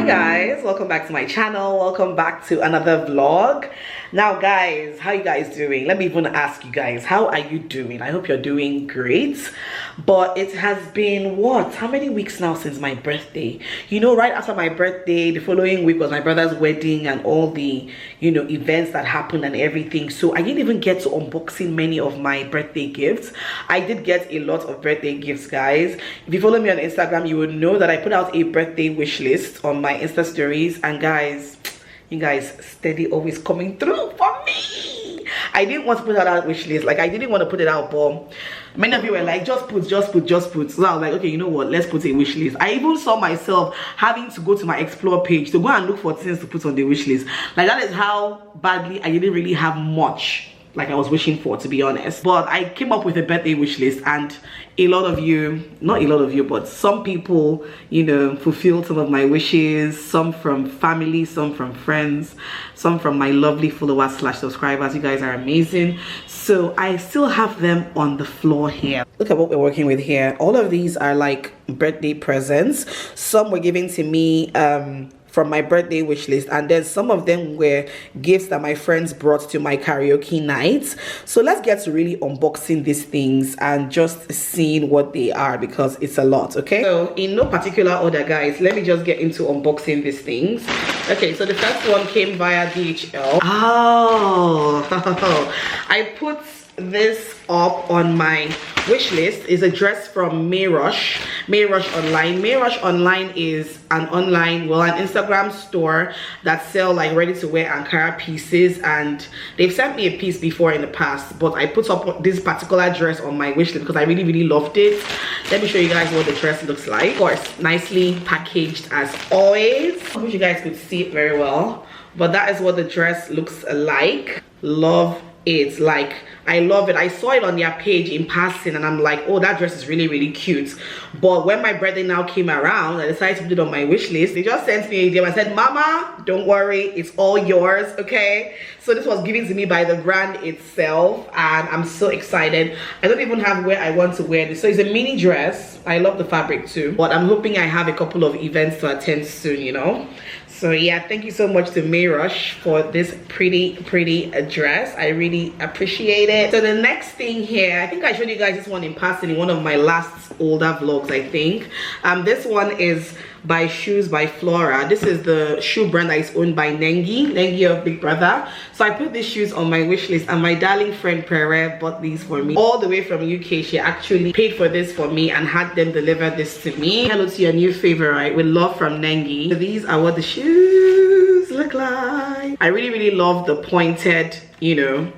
Guys, welcome back to my channel. Welcome back to another vlog. Now guys, how you guys doing? Let me even ask you guys, how are you doing? I hope you're doing great. But it has been what, how many weeks now since my birthday? You know, right after my birthday, the following week was my brother's wedding and all the, you know, events that happened and everything. So I didn't even get to unboxing many of my birthday gifts. I did get a lot of birthday gifts, guys. If you follow me on Instagram, you would know that I put out a birthday wish list on my Insta stories, and guys, you guys steady always coming through for me. I didn't want to put out that wish list, like I didn't want to put it out, but many of you were like, just put. So I was like, okay, you know what, let's put a wish list. I even saw myself having to go to my explore page to go and look for things to put on the wish list. Like, that is how badly I didn't really have much like I was wishing for, to be honest. But I came up with a birthday wish list, and a lot of you, not a lot of you, but some people, you know, fulfilled some of my wishes. Some from family, some from friends, some from my lovely followers / subscribers. You guys are amazing. So I still have them on the floor here. Look at what we're working with here. All of these are like birthday presents. Some were given to me from my birthday wish list, and then some of them were gifts that my friends brought to my karaoke nights. So let's get to really unboxing these things and just seeing what they are, because it's a lot. Okay, so in no particular order, guys, let me just get into unboxing these things. Okay, so the first one came via DHL. Oh I put this up on my wish list. Is a dress from Mayrush Online. Mayrush Online is an Instagram store that sell like ready to wear Ankara pieces, and they've sent me a piece before in the past, but I put up this particular dress on my wish list because I really loved it. Let me show you guys what the dress looks like. Of course, nicely packaged as always. I wish you guys could see it very well, but that is what the dress looks like. Love it. Like, I love it. I saw it on their page in passing, and I'm like, oh, that dress is really cute. But when my birthday now came around, I decided to put it on my wish list. They just sent me a DM and said, Mama, don't worry, it's all yours. Okay, so this was given to me by the brand itself, and I'm so excited. I don't even have where I want to wear this. So it's a mini dress. I love the fabric too, but I'm hoping I have a couple of events to attend soon, you know. So yeah, thank you so much to Mayrush for this pretty dress. I really appreciate it. So the next thing here, I think I showed you guys this one in passing in one of my last older vlogs, I think. This one is by Shoes by Flora. This is the shoe brand that is owned by Nengi of Big Brother. So I put these shoes on my wish list, and my darling friend Pere bought these for me all the way from UK. She actually paid for this for me and had them deliver this to me. Hello to your new favorite with love from Nengi. So these are what the shoes look like. I really love the pointed, you know,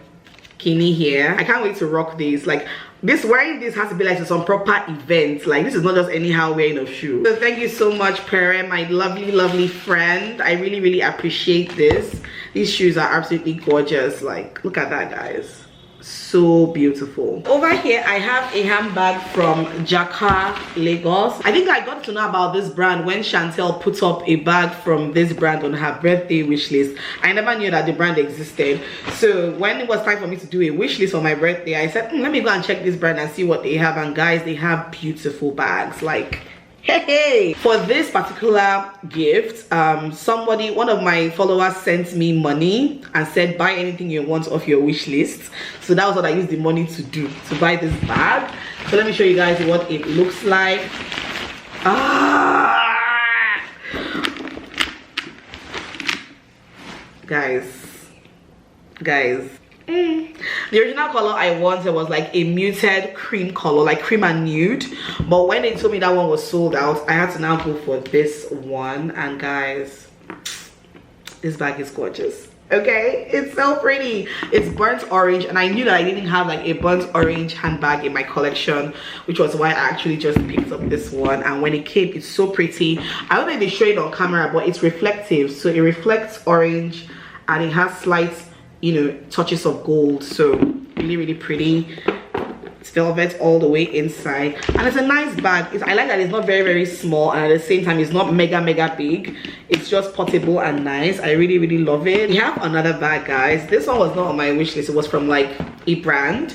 kini here. I can't wait to rock these. Like, wearing this has to be like to some proper event. Like, this is not just anyhow wearing a shoe. So thank you so much, Pere, my lovely friend. I really appreciate this. These shoes are absolutely gorgeous. Like, look at that, guys. So beautiful. Over here I have a handbag from Jaka Lagos. I think I got to know about this brand when Chantel put up a bag from this brand on her birthday wish list. I never knew that the brand existed. So when it was time for me to do a wish list for my birthday, I said, let me go and check this brand and see what they have. And guys, they have beautiful bags. Like, hey, for this particular gift, one of my followers sent me money and said, buy anything you want off your wish list. So that was what I used the money to do, to buy this bag. So let me show you guys what it looks like. Guys, the original color I wanted was like a muted cream color, like cream and nude, but when they told me that one was sold out, I had to now go for this one. And guys, this bag is gorgeous. Okay, it's so pretty. It's burnt orange, and I knew that I didn't have like a burnt orange handbag in my collection, which was why I actually just picked up this one. And when it came, it's so pretty. I don't know if they show it on camera, but it's reflective, so it reflects orange and it has slight, you know, touches of gold. So really pretty. It's velvet all the way inside, and it's a nice bag. I like that it's not very small, and at the same time it's not mega big. It's just portable and nice. I really love it. We have another bag, guys. This one was not on my wish list. It was from like a brand.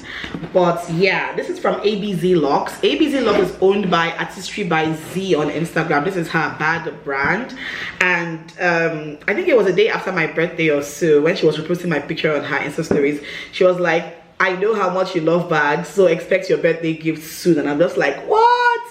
But yeah, this is from ABZ Locks. ABZ Locks is owned by Artistry by Z on Instagram. This is her bag brand. And I think it was a day after my birthday or so, when she was reposting my picture on her Insta stories, she was like, I know how much you love bags, so expect your birthday gift soon. And I'm just like, what?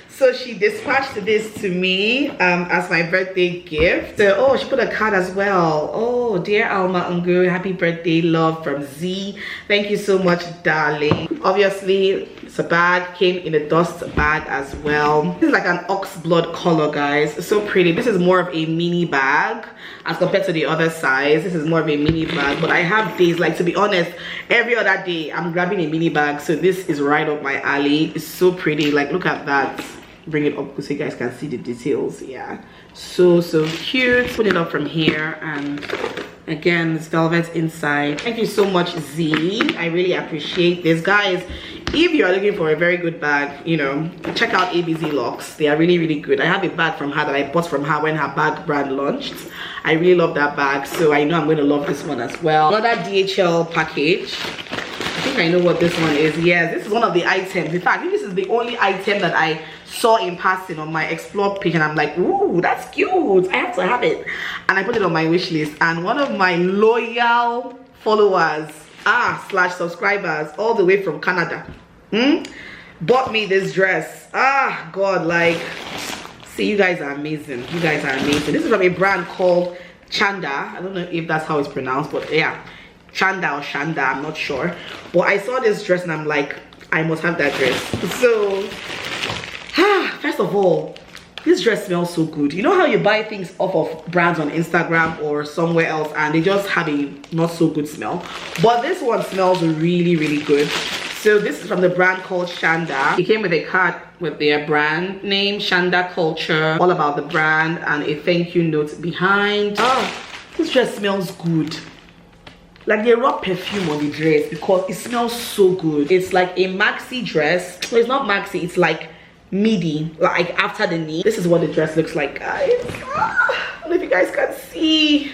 So she dispatched this to me as my birthday gift. So, oh, she put a card as well. Oh, dear Alma Ungu, happy birthday, love from Z. Thank you so much, darling. Obviously, it's a bag, came in a dust bag as well. This is like an ox blood color, guys. It's so pretty. This is more of a mini bag as compared to the other size. This is more of a mini bag, but I have days, like, to be honest, every other day I'm grabbing a mini bag. So this is right up my alley. It's so pretty. Like, look at that. Bring it up so you guys can see the details. Yeah, so cute. Put it up from here, and again, it's velvet inside. Thank you so much, Z. I really appreciate this, guys. If you are looking for a very good bag, you know, check out ABZ Locks. They are really good. I have a bag from her that I bought from her when her bag brand launched. I really love that bag, so I know I'm going to love this one as well. Another DHL package. I think I know what this one is. Yeah, this is one of the items. In fact, I think this is the only item that I saw in passing on my explore page, and I'm like, ooh, that's cute, I have to have it. And I put it on my wish list, and one of my loyal followers slash subscribers all the way from Canada bought me this dress. God, like, see, you guys are amazing. You guys are amazing. This is from a brand called Chanda. I don't know if that's how it's pronounced, but yeah, Chanda or Shanda, I'm not sure. But I saw this dress and I'm like, I must have that dress. So first of all, this dress smells so good. You know how you buy things off of brands on Instagram or somewhere else and they just have a not so good smell? But this one smells really good. So this is from the brand called Shanda. It came with a card with their brand name, Shanda Culture, all about the brand, and a thank you note behind. This dress smells good. Like, they rub perfume on the dress because it smells so good. It's like a maxi dress. Well, it's not maxi, it's like midi, like after the knee. This is what the dress looks like, guys. I don't know if you guys can see,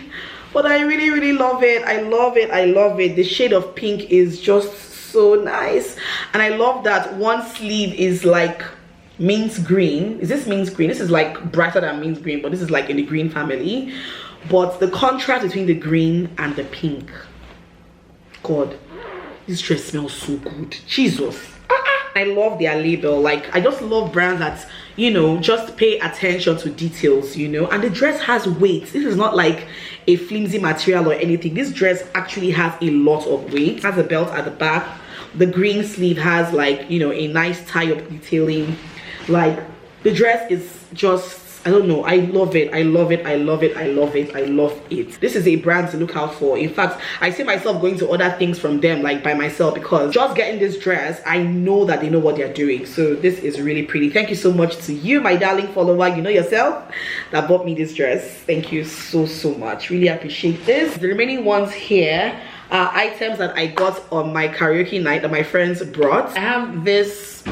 but I really love it. I love it. The shade of pink is just so nice, and I love that one sleeve is like mint green. Is this mint green? This is like brighter than mint green, but this is like in the green family. But the contrast between the green and the pink, God, this dress smells so good. Jesus. I love their label. Like, I just love brands that, you know, just pay attention to details, you know. And the dress has weight. This is not like a flimsy material or anything. This dress actually has a lot of weight. It has a belt at the back. The green sleeve has, like, you know, a nice tie-up detailing. Like, the dress is just, I don't know, I love it. I love it. This is a brand to look out for. In fact, I see myself going to order things from them, like, by myself, because just getting this dress, I know that they know what they're doing. So this is really pretty. Thank you so much to you, my darling follower, you know yourself, that bought me this dress. Thank you so much. Really appreciate this. The remaining ones here are items that I got on my karaoke night that my friends brought. I have this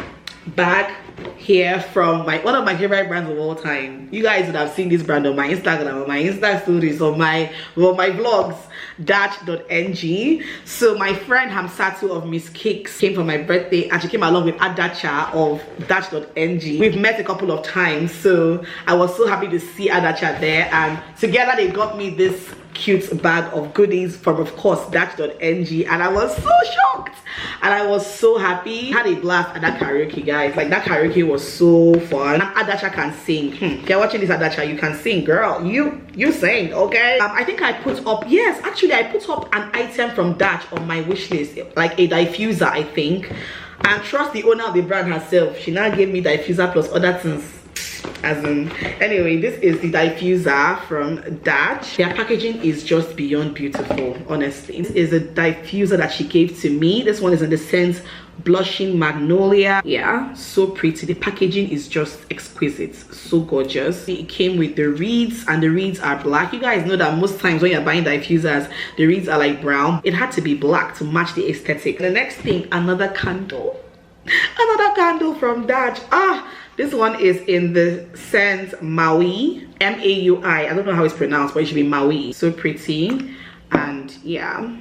bag here from one of my favorite brands of all time. You guys would have seen this brand on my Instagram, on my Insta stories, on my vlogs, Dach.ng. So my friend Hamsatu of Miss Kicks came for my birthday, and she came along with Adacha of Dach.ng. We've met a couple of times, so I was so happy to see Adacha there, and together they got me this cute bag of goodies from, of course, Dach.ng, and I was so shocked and I was so happy. I had a blast at that karaoke, guys. Like, that karaoke was so fun, and Adacha can sing. If you're watching this, Adacha, you can sing, girl. You sing, okay? I think I put up, yes, actually I put up an item from Dach on my wish list, like a diffuser, I think, and trust the owner of the brand herself, she now gave me diffuser plus other things. As in, anyway, this is the diffuser from Dach. Their packaging is just beyond beautiful, honestly. This is a diffuser that she gave to me. This one is in the scent Blushing Magnolia. Yeah, so pretty. The packaging is just exquisite, so gorgeous. It came with the reeds, and the reeds are black. You guys know that most times when you're buying diffusers, the reeds are like brown. It had to be black to match the aesthetic. The next thing, another candle from Dach. This one is in the scent Maui, M-A-U-I. I don't know how it's pronounced, but it should be Maui. So pretty. And yeah,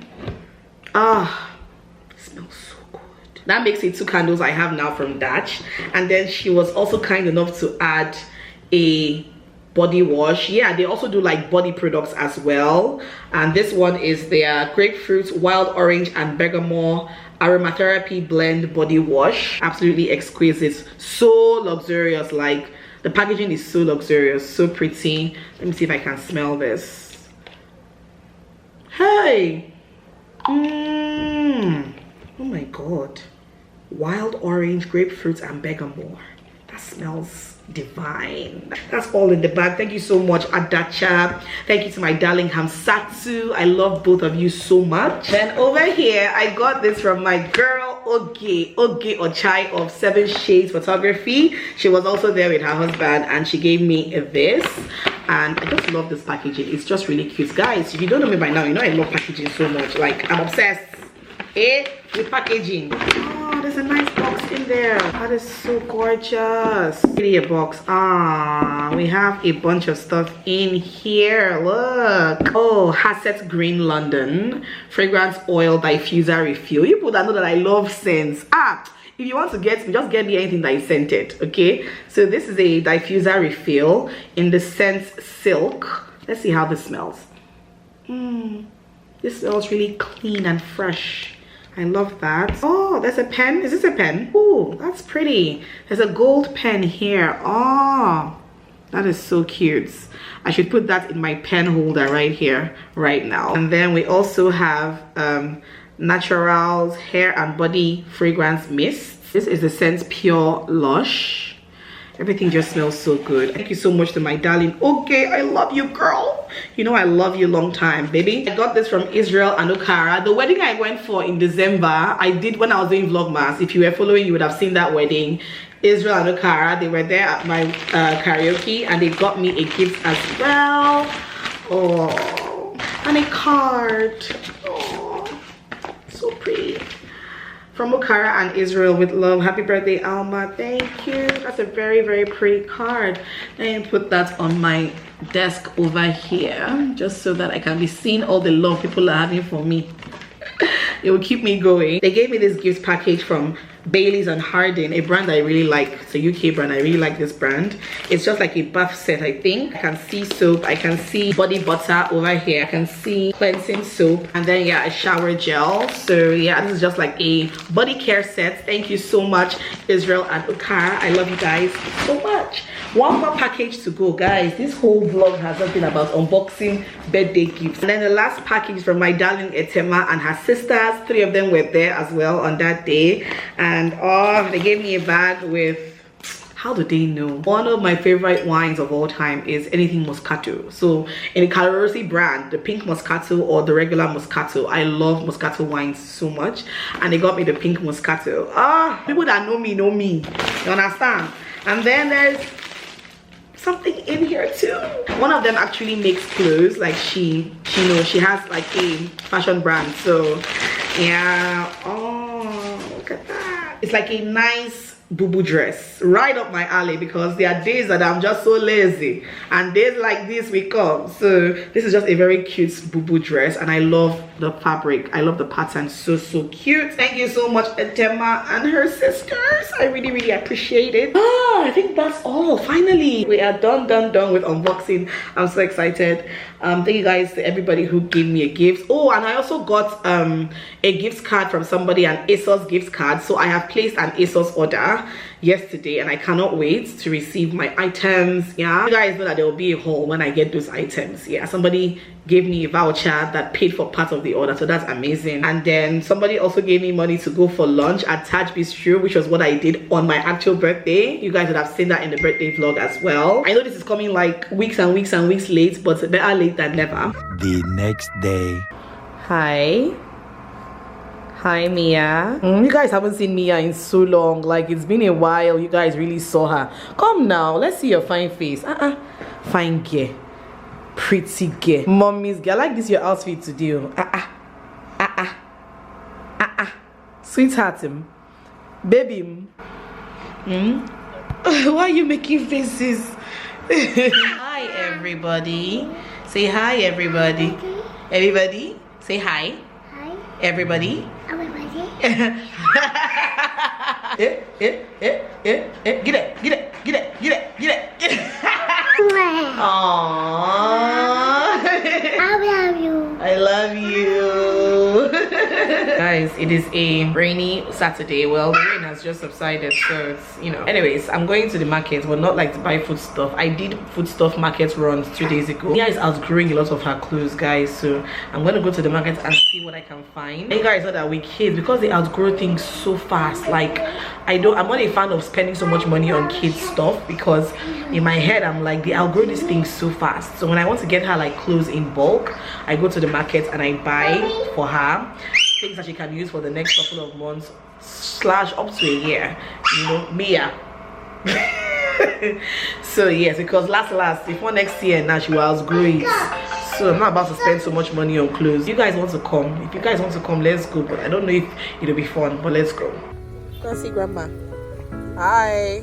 smells so good. That makes it 2 candles I have now from Dutch. And then she was also kind enough to add a body wash. Yeah, they also do like body products as well. And this one is their grapefruit, wild orange and bergamot aromatherapy blend body wash. Absolutely exquisite, so luxurious. Like, the packaging is so luxurious, so pretty. Let me see if I can smell this. Hey, oh my god, wild orange, grapefruit and bergamot. That smells divine. That's all in the bag. Thank you so much, Adacha. Thank you to my darling Hamsatu. I love both of you so much. Then over here I got this from my girl Oge Ochai of 7 Shades Photography. She was also there with her husband and she gave me this, and I just love this packaging. It's just really cute. Guys, if you don't know me by now, you know I love packaging so much. Like, I'm obsessed with packaging. Oh, there's a nice box in there. That is so gorgeous. Pretty a box. We have a bunch of stuff in here. Look. Oh, Hasset Green London fragrance oil diffuser refill. You people that know that I love scents. If you want to get me, just get me anything that is scented. Okay, so this is a diffuser refill in the scent Silk. Let's see how this smells. This smells really clean and fresh. I love that. Oh, there's a pen. Is this a pen? Oh, that's pretty. There's a gold pen here. Oh, that is so cute. I should put that in my pen holder right here, right now. And then we also have Naturals hair and body fragrance mist. This is the scent Pure Lush. Everything just smells so good. Thank you so much to my darling. Okay, I love you, girl. You know I love you long time, baby. I got this from Israel and Okara. The wedding I went for in December, I did when I was doing Vlogmas. If you were following, you would have seen that wedding. Israel and Okara, they were there at my karaoke and they got me a gift as well. Oh, and a card. Oh, so pretty. From Okara and Israel with love. Happy birthday, Alma. Thank you. That's a very, very pretty card. Let me put that on my desk over here, just so that I can be seeing all the love people are having for me. It will keep me going. They gave me this gift package from Bailey's and Hardin, a brand I really like. It's a UK brand. I really like this brand. It's just like a bath set, I think. I can see soap. I can see body butter over here. I can see cleansing soap. And then, yeah, a shower gel. So, yeah, this is just like a body care set. Thank you so much, Israel and Okara. I love you guys so much. One more package to go, guys. This whole vlog has just been about unboxing birthday gifts. And then the last package from my darling Etema and her sisters. 3 of them were there as well on that day. And they gave me a bag with, how do they know? One of my favorite wines of all time is anything Moscato. So in the Calorosi brand, the pink Moscato or the regular Moscato, I love Moscato wines so much. And they got me the pink Moscato. People that know me, you understand? And then there's something in here too. One of them actually makes clothes. Like she knows, she has like a fashion brand. So yeah, look at that. It's like a nice boo-boo dress, right up my alley, because there are days that I'm just so lazy and days like this we come. So this is just a very cute boo-boo dress and I love the fabric. I love the pattern. So cute. Thank you so much, Etema and her sisters. I really appreciate it. I think that's all. Finally, we are done with unboxing. I'm so excited. Thank you guys to everybody who gave me a gift. And I also got a gift card from somebody, an ASOS gift card. So I have placed an ASOS order yesterday and I cannot wait to receive my items. Yeah, you guys know that there will be a haul when I get those items. Yeah, somebody gave me a voucher that paid for part of the order, so that's amazing. And then somebody also gave me money to go for lunch at Taj Bistro, which was what I did on my actual birthday. You guys would have seen that in the birthday vlog as well. I know this is coming like weeks and weeks late, but better late than never. The next day. Hi Mia. You guys haven't seen Mia in so long. Like, it's been a while. You guys really saw her. Come now, let's see your fine face. Fine girl, pretty girl, mommy's girl. I like this your outfit today. Sweetheart, baby. Why are you making faces? Hi everybody. Say hi everybody. Everybody say hi. Everybody. Get it. Aww. I love you. Guys, it is a rainy Saturday. Well, the rain has just subsided, so it's, you know. Anyways, I'm going to the market, but not like to buy food stuff. I did food stuff market runs 2 days ago. Mia is outgrowing a lot of her clothes, guys, so I'm gonna go to the market and see what I can find. You guys know that with kids, because they outgrow things so fast, like I'm not a fan of spending so much money on kids stuff, because in my head I'm like, they outgrow these things so fast. So when I want to get her like clothes in bulk, I go to the market and I buy for her things that she can use for the next couple of months / up to a year, you know, Mia. So yes, because last before next year now she will outgrow it. So I'm not about to spend so much money on clothes. You guys want to come? If you guys want to come, let's go. But I don't know if it'll be fun, but let's go. Go see grandma. Hi.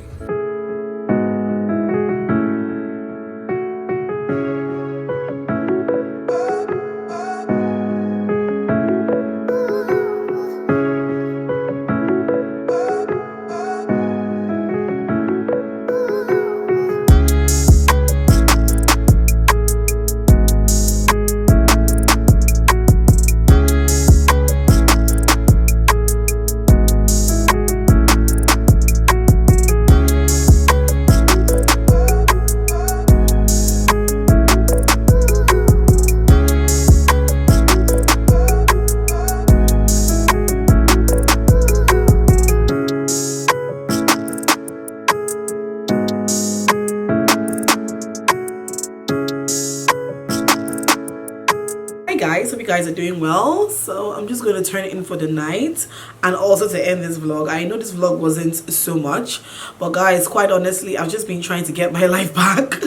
Guys, hope you guys are doing well. So I'm just going to turn it in for the night and also to end this vlog. I know this vlog wasn't so much, but guys, quite honestly, I've just been trying to get my life back.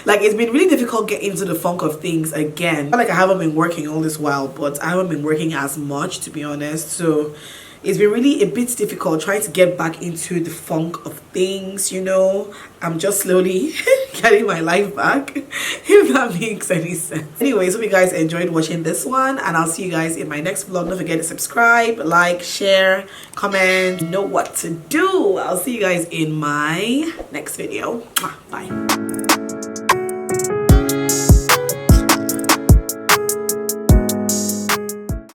Like, it's been really difficult getting into the funk of things again. Like, I haven't been working all this while, but I haven't been working as much, to be honest. So it's been really a bit difficult trying to get back into the funk of things, you know. I'm just slowly getting my life back, if that makes any sense. Anyways, hope you guys enjoyed watching this one, and I'll see you guys in my next vlog. Don't forget to subscribe, like, share, comment, you know what to do. I'll see you guys in my next video. Bye.